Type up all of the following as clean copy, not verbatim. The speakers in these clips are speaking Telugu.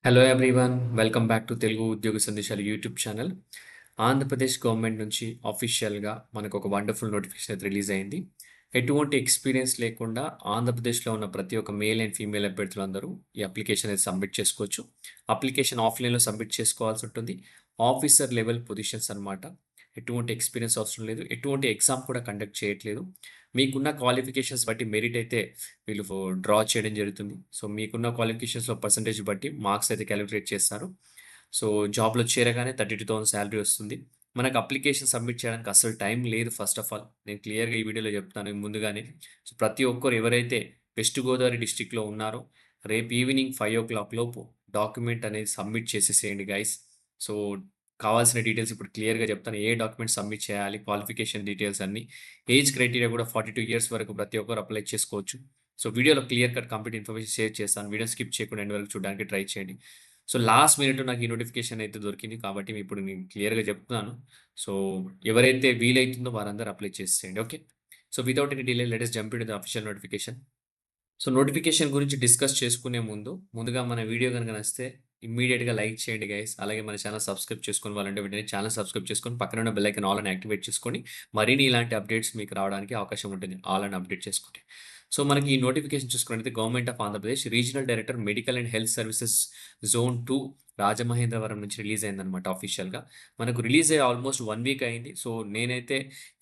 Hello everyone. Welcome back to Telugu ఉద్యోగ సందేశాలు యూట్యూబ్ ఛానల్. ఆంధ్రప్రదేశ్ గవర్నమెంట్ నుంచి ఆఫీషియల్‌గా మనకు ఒక వండర్‌ఫుల్ నోటిఫికేషన్ అయితే రిలీజ్ అయింది. ఎటువంటి ఎక్స్‌పీరియన్స్ లేకుండా ఆంధ్రప్రదేశ్‌లో ఉన్న ప్రతి ఒక్క మేల్ అండ్ ఫీమేల్ అభ్యర్థులందరూ ఈ అప్లికేషన్ అయితే సబ్మిట్ చేసుకోవచ్చు. అప్లికేషన్ ఆఫ్‌లైన్‌లో సబ్మిట్ చేసుకోవాల్సి ఉంటుంది. ఆఫీసర్ లెవెల్ పొజిషన్స్ అన్నమాట. ఎటువంటి ఎక్స్‌పీరియన్స్ అవసరం లేదు. ఎటువంటి ఎగ్జామ్ కూడా కండక్ట్ చేయట్లేదు. మీకున్న క్వాలిఫికేషన్స్ బట్టి మెరిట్ అయితే వీళ్ళు డ్రా చేయడం జరుగుతుంది. సో, మీకున్న క్వాలిఫికేషన్స్‌లో పర్సెంటేజ్ బట్టి మార్క్స్ అయితే కాలిక్యులేట్ చేస్తారు. సో, జాబ్‌లో చేరగానే 32,000 సాలరీ వస్తుంది. మనకు అప్లికేషన్ సబ్మిట్ చేయడానికి అస్సలు టైం లేదు ఫస్ట్ ఆఫ్ ఆల్. నేను క్లియర్‌గా ఈ వీడియోలో చెప్తాను ముందుగానే. సో, ప్రతి ఒక్కరు ఎవరైతే వెస్ట్ గోదావరి డిస్ట్రిక్ట్‌లో ఉన్నారో రేపు ఈవినింగ్ 5:00 లోపు డాక్యుమెంట్ అనేది సబ్మిట్ చేసేసేయండి గైస్. సో, కావాల్సిన డీటెయిల్స్ ఇప్పుడు క్లియర్‌గా చెప్తాను. ఏ డాక్యుమెంట్ సబ్మిట్ చేయాలి, క్వాలిఫికేషన్ డీటెయిల్స్ అన్నీ. ఏజ్ క్రైటీరియా కూడా 42 ఇయర్స్ వరకు ప్రతి ఒక్కరు అప్లై చేసుకోవచ్చు. సో, వీడియోలో clear cut complete information share చేస్తాను. వీడియోని స్కిప్ చేయకుండా ఎండ్ వరకు చూడడానికి ట్రై చేయండి. సో, లాస్ట్ మినిట్‌లో నాకు ఈ నోటిఫికేషన్ అయితే దొరికింది. కాబట్టి ఇప్పుడు నేను క్లియర్‌గా చెప్తున్నాను. సో, ఎవరైతే వీలైతుందో వారందరూ అప్లై చేసేసేయండి. Okay. So, without any delay let us jump into the official notification. So, notification గురించి డిస్కస్ చేసుకునే ముందు, ముందుగా మన వీడియో గనుక నచ్చితే ఇమ్మీడియేట్‌గా లైక్ చేయండి గైస్. అలాగే మన ఛానెల్ సబ్స్క్రైబ్ చేసుకొని వాళ్ళంటే వెంటనే ఛానెల్ సబ్స్క్రైబ్ చేసుకొని పక్కన ఉన్న బెల్ ఐకాన్ ఆల్ అని యాక్టివేట్ చేసుకొని మరిన్ని ఇలాంటి అప్డేట్స్ మీకు రావడానికి అవకాశం ఉంటుంది. ఆల్ అని అప్డేట్ చేసుకుంటే. సో, మనకి ఈ నోటిఫికేషన్ చూసుకున్నట్లయితే government of Andhra Pradesh regional director medical and health services zone 2 Rajamahendravaram నుంచి రిలీజ్ అయిందనమాట ఆఫీషియల్‌గా. మనకు రిలీజ్ అయ్యి ఆల్మోస్ట్ 1 వీక్ అయింది. సో, నేనైతే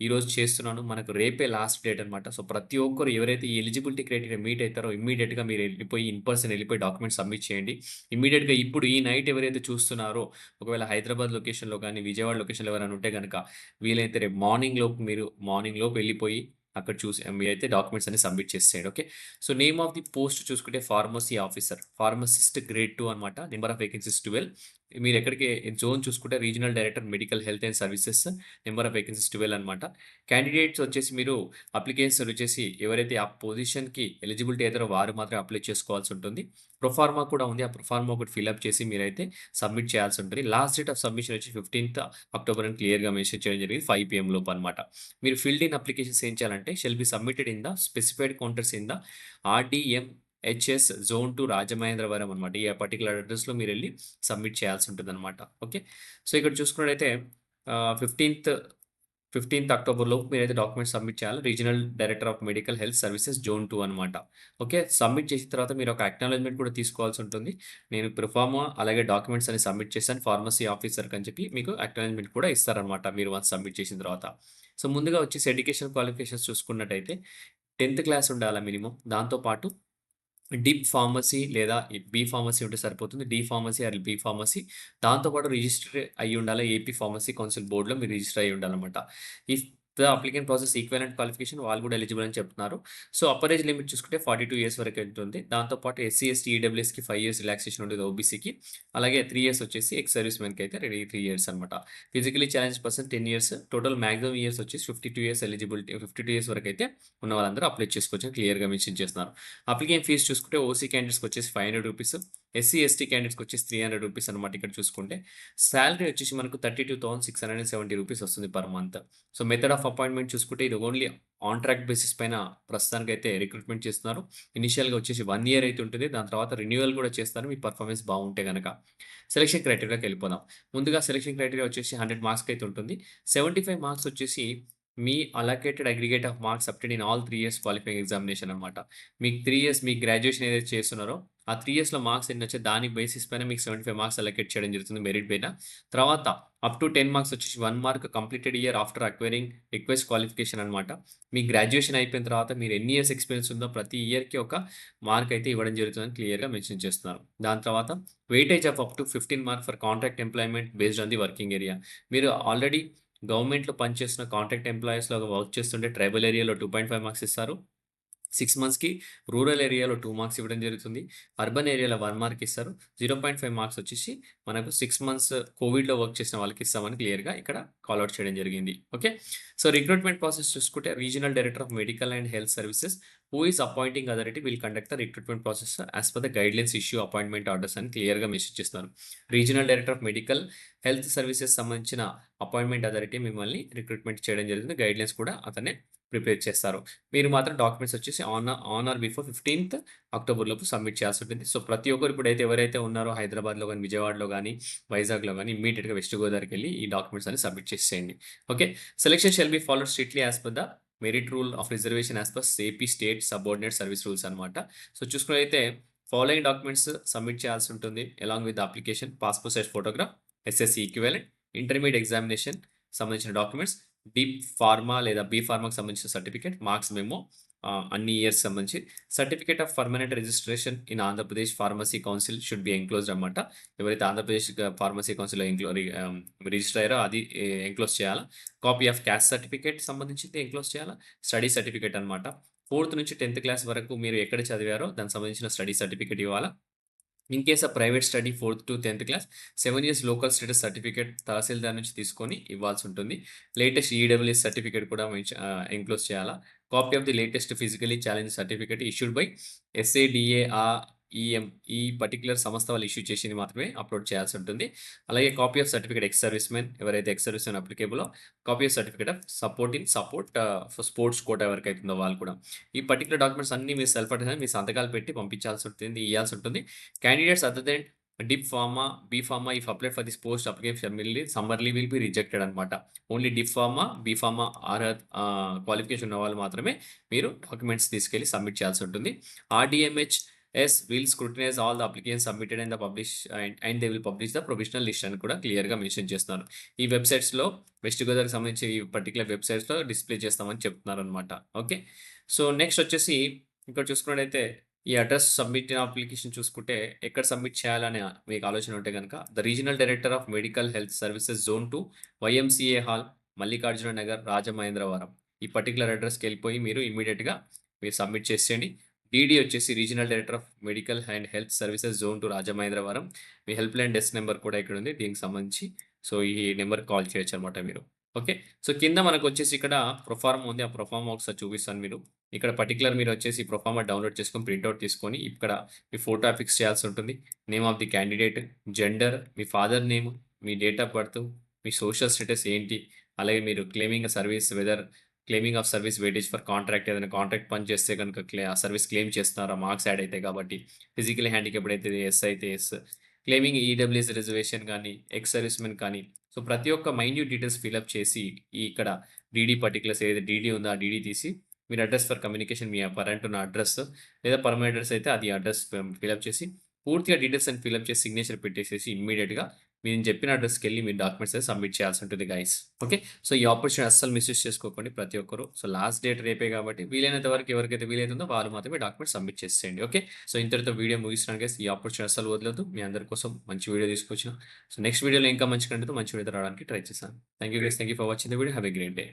ఈరోజు చేస్తున్నాను. మనకు రేపే లాస్ట్ డేట్ అనమాట. సో, ప్రతి ఒక్కరు ఎవరైతే ఈ ఎలిజిబిలిటీ క్రైటీరియా మీట్ అయితారో ఇమ్మీడియేట్‌గా మీరు ఎళ్ళిపోయి ఇన్ పర్సన్ ఎళ్ళిపోయి డాక్యుమెంట్స్ సబ్మిట్ చేయండి. ఇమ్మీడియేట్‌గా ఇప్పుడు ఈ నైట్ ఎవరైతే చూస్తున్నారో ఒకవేళ హైదరాబాద్ లొకేషన్‌లో గాని, విజయవాడ లొకేషన్‌లో ఎవరైనా ఉంటే గనక వీలైతే రేపు మార్నింగ్ లోపు మీరు మార్నింగ్ లోపు ఎళ్ళిపోయి అక్కడ చూసి మీరైతే డాక్యుమెంట్స్ అన్ని సబ్మిట్ చేసేయండి. Okay. So, name of the post చూసుకుంటే ఫార్మసీ ఆఫీసర్. ఫార్మసిస్ట్ గ్రేడ్ 2 అనమాట. Number of vacancies 12. మీరెక్కడికి జోన్ చూసుకుంటే regional director medical health and services. Number of vacancies 12 అనమాట. క్యాండిడేట్స్ వచ్చేసి మీరు అప్లికేషన్స్ వచ్చేసి ఎవరైతే ఆ పొజిషన్‌కి ఎలిజిబిలిటీ అయితారో వారు మాత్రమే అప్లై చేసుకోవాల్సి ఉంటుంది. ప్రొఫార్మా కూడా ఉంది. ఆ ప్రొఫార్మా ఒకటి ఫిలప్ చేసి మీరైతే సబ్మిట్ చేయాల్సి ఉంటుంది. లాస్ట్ డేట్ ఆఫ్ సబ్మిషన్ వచ్చి 15థ్ అక్టోబర్ అని క్లియర్‌గా మెన్షన్ చేయడం జరిగింది. 5 పీఎం లోపు అనమాట. మీరు ఫిల్డ్ ఇన్ అప్లికేషన్స్ ఏం చేయాలంటే shall be submitted in the specified counters in the RDMHS zone 2 Rajamahendravaram అనమాట. ఈ పర్టిక్యులర్ అడ్రెస్‌లో మీరెళ్లి సబ్మిట్ చేయాల్సి ఉంటుందనమాట. ఓకే. సో, ఇక్కడ చూసుకున్నట్టయితే 15థ్ 15థ్ అక్టోబర్ లోపు మీరైతే డాక్యుమెంట్స్ సబ్మిట్ చేయాలి. Regional director of medical health services zone 2 అనమాట. ఓకే. సబ్మిట్ చేసిన తర్వాత మీరు ఒక అక్నాలెడ్జ్‌మెంట్ కూడా తీసుకోవాల్సి ఉంటుంది. నేను ప్రొఫార్మా అలాగే డాక్యుమెంట్స్ అన్ని సబ్మిట్ చేశాను ఫార్మసీ ఆఫీసర్‌కి అని చెప్పి మీకు అక్నాలెడ్జ్‌మెంట్ కూడా ఇస్తారనమాట మీరు వన్స్ సబ్మిట్ చేసిన తర్వాత. సో, ముందుగా వచ్చేసి ఎడ్యుకేషన్ క్వాలిఫికేషన్స్ చూసుకున్నట్టయితే 10థ్ క్లాస్ ఉండాలా మినిమమ్. దాంతో పాటు డీప్ ఫార్మసీ లేదా బీ ఫార్మసీ ఉంటే సరిపోతుంది. D pharmacy or B pharmacy. దాంతో పాటు రిజిస్టర్ అయ్యి ఉండాలి. ఏపీ ఫార్మసీ కౌన్సిల్ బోర్డ్‌లో మీరు రిజిస్టర్ అయ్యి ఉండాలన్నమాట. If the applicant process equivalent qualification వాళ్ళు కూడా ఎలిజిబుల్ అని చెప్తున్నారు. సో, అప్పర్ ఏజ్ లిమిట్ చూసుకుంటే 42 ఇయర్స్ వరకే ఉంటుంది. దాంతో పాటు ఎస్సీ, ఎస్టీ, ఈడబ్ల్యూఎస్‌కి 5 ఇయర్స్ రిలాక్సేషన్ ఉంటుంది ఓబీసీకి. అలాగే 3 ఇయర్స్ వచ్చేసి ఎక్స్ సర్వీస్ మెన్‌కి అయితే 3 ఇయర్స్ అనమాట. Physically challenged person 10 years. Total maximum years వచ్చేసి 52 ఇయర్స్ ఎలిజిబిలిటీ 52 ఇయర్స్ వరకైతే ఉన్న వాళ్ళందరూ అప్లై చేసుకోవచ్చని క్లియర్‌గా మెన్షన్ చేస్తున్నారు. అప్లికేషన్ ఫీస్ చూసుకుంటే ఓసీ క్యాండిడేట్స్‌కి వచ్చేసి రూ. 500. ఎస్సీ, ఎస్టీ క్యాండిడేట్స్‌కి వచ్చేసి రూ. 300 అనమాట ఇక్కడ చూసుకుంటే. సాలరీ వచ్చేసి మనకు 32,670 రూపీస్ వస్తుంది per month. So, method of appointment చూసుకుంటే ఇది ఓన్లీ ఆన్ ట్రాక్ బేసిస్ పైన ప్రస్తుతానికైతే రిక్రూట్‌మెంట్ చేస్తున్నారు. ఇనిషియల్‌గా వచ్చేసి 1 ఇయర్ అయితే ఉంటుంది. దాని తర్వాత రెన్యువల్ కూడా చేస్తారు మీ పర్ఫార్మెన్స్ బాగుంటే గనక. సెలక్షన్ క్రైటీరియాకి వెళ్ళిపోదాం. ముందుగా సెలక్షన్ క్రైటీరియా వచ్చేసి 100 మార్క్స్‌కి అయితే ఉంటుంది. 75 మార్క్స్ వచ్చేసి మీ allocated aggregate of marks obtained in all 3 years qualifying examination అనమాట. మీకు 3 ఇయర్స్ మీ గ్రాడ్యుయేషన్ ఏదైతే చేస్తున్నారో, ఆ 3 ఇయర్స్‌లో మార్క్స్ ఎన్నొచ్చాయో దాని బేసిస్ పైన మీకు 75 మార్క్స్ అలొకేట్ చేయడం జరుగుతుంది మెరిట్ పైన. తర్వాత అప్ టు 10 మార్క్స్ వచ్చేసి 1 mark completed year after acquiring request qualification అనమాట. మీ గ్రాడ్యుయేషన్ అయిపోయిన తర్వాత మీరు ఎన్ని ఇయర్స్ ఎక్స్‌పీరియన్స్ ఉందో ప్రతి ఇయర్‌కి ఒక మార్క్ అయితే ఇవ్వడం జరుగుతుందని క్లియర్‌గా మెన్షన్ చేస్తున్నారు. దాని తర్వాత weightage of up to 15 mark for contract employment based on the working area. మీరు ఆల్రెడీ గవర్నమెంట్‌లో పనిచేస్తున్న కాంట్రాక్ట్ ఎంప్లాయీస్‌లో వర్క్ చేస్తుంటే ట్రైబల్ ఏరియాలో 2.5 మార్క్స్ ఇస్తారు. 6 మంత్స్‌కి రూరల్ ఏరియాలో 2 మార్క్స్ ఇవ్వడం జరుగుతుంది. అర్బన్ ఏరియాలో 1 మార్క్ ఇస్తారు. 0.5 మార్క్స్ వచ్చేసి మనకు 6 మంత్స్ కోవిడ్‌లో వర్క్ చేసిన వాళ్ళకి ఇస్తామని క్లియర్‌గా ఇక్కడ కాల్ ఔట్ చేయడం జరిగింది. ఓకే. సో, రిక్రూట్‌మెంట్ ప్రాసెస్ చూసుకుంటే regional director of medical and health services who is appointing authority will conduct the recruitment process as per the guidelines issue appointment orders అని క్లియర్‌గా మెన్షన్ చేస్తున్నారు. Regional director of medical health services సంబంధించిన అపాయింట్మెంట్ అథారిటీ మిమ్మల్ని రిక్రూట్మెంట్ చేయడం జరుగుతుంది. గైడ్లైన్స్ కూడా అతనే ప్రిపేర్ చేస్తారు. మీరు మాత్రం డాక్యుమెంట్స్ వచ్చేసి ఆన్ ఆర్ బిఫోర్ 15థ్ అక్టోబర్ లోపు సబ్మిట్ చేయాల్సి ఉంటుంది. సో, ప్రతి ఒక్కరు ఇప్పుడైతే ఎవరైతే ఉన్నారో హైదరాబాద్‌లో గాని, విజయవాడలో గాని, వైజాగ్‌లో గాని ఇమ్మీడియేట్‌గా వెస్ట్ గోదావరికెళ్ళి ఈ డాక్యుమెంట్స్ అన్ని సబ్మిట్ చేసేయండి. Okay. Selection shall be followed strictly as per the merit rule of reservation as per AP state subordinate service rules అనమాట. సో, చూసుకున్నట్లయితే ఫాలోయింగ్ డాక్యుమెంట్స్ సబ్మిట్ చేయాల్సి ఉంటుంది. Along with application, passport size photograph, SSC equivalent, intermediate examination సంబంధించిన డాక్యుమెంట్స్, డీప్ ఫార్మా లేదా బీ ఫార్మాకి సంబంధించిన సర్టిఫికేట్, మార్క్స్ మెమో, అన్ని ఇయర్స్ సంబంధించి certificate of permanent registration in Andhra Pradesh pharmacy council should be enclosed అనమాట. ఎవరైతే ఆంధ్రప్రదేశ్ ఫార్మసీ కౌన్సిల్‌లో రిజిస్టర్ అయ్యారో అది ఎంక్లోజ్ చేయాలా. కాపీ ఆఫ్ క్యాస్ట్ సర్టిఫికేట్ సంబంధించింది ఎంక్లోజ్ చేయాలా. స్టడీ సర్టిఫికేట్ అనమాట. 4థ్ నుంచి 10థ్ క్లాస్ వరకు మీరు ఎక్కడ చదివారో దానికి సంబంధించిన స్టడీ సర్టిఫికేట్ ఇవ్వాలా. In case of private study 4థ్ టు 10థ్ class 7 years local status certificate tahsildar నుంచి తీసుకొని ఇవ్వాల్సి ఉంటుంది. లేటెస్ట్ ఈడబ్ల్యూఎస్ సర్టిఫికేట్ కూడా ఎంక్లోజ్ చేయాలా. Copy of the latest physically challenge certificate issued by SADAREM ఈ పర్టిక్యులర్ సంస్థ వాళ్ళు ఇష్యూ చేసింది మాత్రమే అప్లోడ్ చేయాల్సి ఉంటుంది. అలాగే copy of certificate ex service men ఎవరైతే ఎక్స్ సర్వీస్ మెన్ అప్లికేబులో copy of certificate of support for sports quota ఎవరికైతే ఉందో వాళ్ళు కూడా. ఈ పర్టిక్యులర్ డాక్యుమెంట్స్ అన్నీ మీరు సెల్ఫ్ అటెస్టెడ్ మీ సంతకాలు పెట్టి పంపించాల్సి ఉంటుంది, ఇయ్యాల్సి ఉంటుంది. Candidates other than dip pharma, B pharma if applied for this post application summarily will be rejected అనమాట. Only dip pharma, B pharma qualification ఉన్న వాళ్ళు మాత్రమే మీరు డాక్యుమెంట్స్ తీసుకెళ్ళి సబ్మిట్ చేయాల్సి ఉంటుంది. RDMHS will scrutinize all the applications submitted and and they will publish the provisional list అని కూడా క్లియర్‌గా మెన్షన్ చేస్తున్నారు. ఈ వెబ్‌సైట్స్‌లో వెస్ట్ గోదావరికి సంబంధించి ఈ పర్టిక్యులర్ వెబ్‌సైట్స్‌లో డిస్‌ప్లే చేస్తామని చెప్తున్నారనమాట. ఓకే. సో, నెక్స్ట్ వచ్చేసి ఇక్కడ చూసుకున్నట్టయితే ఈ అడ్రస్ సబ్మిట్ అప్లికేషన్ చూసుకుంటే ఎక్కడ సబ్మిట్ చేయాలని మీకు ఆలోచన ఉంటే గనక the regional director of medical health services zone 2 YMCA hall, Mallikarjuna Nagar, Rajamahendravaram. ఈ పర్టిక్యులర్ అడ్రస్‌కి వెళ్ళిపోయి మీరు ఇమ్మీడియేట్‌గా మీరు సబ్మిట్ చేసేయండి. డీడీ వచ్చేసి regional director of medical and health services zone 2 Rajamahendravaram. Me help line desk number కూడా ఇక్కడ ఉంది దీనికి సంబంధించి. సో, ఈ నెంబర్‌కి కాల్ చేయొచ్చు అనమాట మీరు. ఓకే. సో, కింద మనకొచ్చేసి ఇక్కడ ప్రొఫార్మా ఉంది. ఆ ప్రొఫార్మా ఒకసారి చూపిస్తాను మీరు. ఇక్కడ పర్టిక్యులర్ మీరు వచ్చేసి ప్రొఫార్మా డౌన్లోడ్ చేసుకొని ప్రింట్‌ఔట్ తీసుకొని ఇక్కడ మీ ఫోటో అఫిక్స్ చేయాల్సి ఉంటుంది. Name of the candidate, gender, me father name, me date of birth, me social status ఏంటి, అలాగే మీరు claiming service claiming of service weightage for contract ఏదైనా కాంట్రాక్ట్ పని చేస్తే గనుక ఆ సర్వీస్ క్లెయిమ్ చేస్తున్నారా మార్క్స్ యాడ్ అయితాయి కాబట్టి. ఫిజికల్లీ హ్యాండిక్యాప్డ్ అయితే యెస్ అయితే యెస్. క్లెయిమింగ్ ఈడబ్ల్యూఎస్ రిజర్వేషన్ గానీ, ఎక్స్ సర్వీస్ మెన్ కానీ సో, ప్రతి ఒక్క మైన్యూట్ డీటెయిల్స్ ఫిలప్ చేసి ఇక్కడ డీడీ పర్టిక్యులర్స్ ఏదైతే డీడీ ఉందో ఆ డీడీ తీసి మీరు address for communication me current ఉన్న అడ్రస్ లేదా పర్మనెంట్ అడ్రస్ అయితే అది అడ్రస్ ఫిలప్ చేసి పూర్తిగా డీటెయిల్స్ అని ఫిలప్ చేసి సిగ్నేచర్ పెట్టేసేసి ఇమ్మీడియేట్‌గా నేను చెప్పిన అడ్రస్‌కెళ్ళి మీ డాక్యుమెంట్స్ అయితే సబ్మిట్ చేయాల్సి ఉంటుంది గైస్. ఓకే. సో, ఈ ఆపర్చునిటీ అస్సలు మిస్‌యూజ్ చేసుకోకండి ప్రతి ఒక్కరు. సో, లాస్ట్ డేట్ రేపే కాబట్టి వీలైనంత వరకు ఎవరికైతే వీలైతుందో వాళ్ళు మాత్రమే డాక్యుమెంట్స్ సబ్మిట్ చేసేయండి. ఓకే. సో, ఇంతటితో వీడియో ముగిస్తున్నాను గైస్. ఈ ఆపర్చునిటీ అస్సలు వదలొద్దు. మీ అందరి కోసం మంచి వీడియో తీసుకొచ్చిన. సో, నెక్స్ట్ వీడియోలో ఇంకా మంచి కంటెంట్‌తో మంచి వీడియోతో రావడానికి ట్రై చేశాను. Thank you guys. Thank you for watching the video. Have a great day.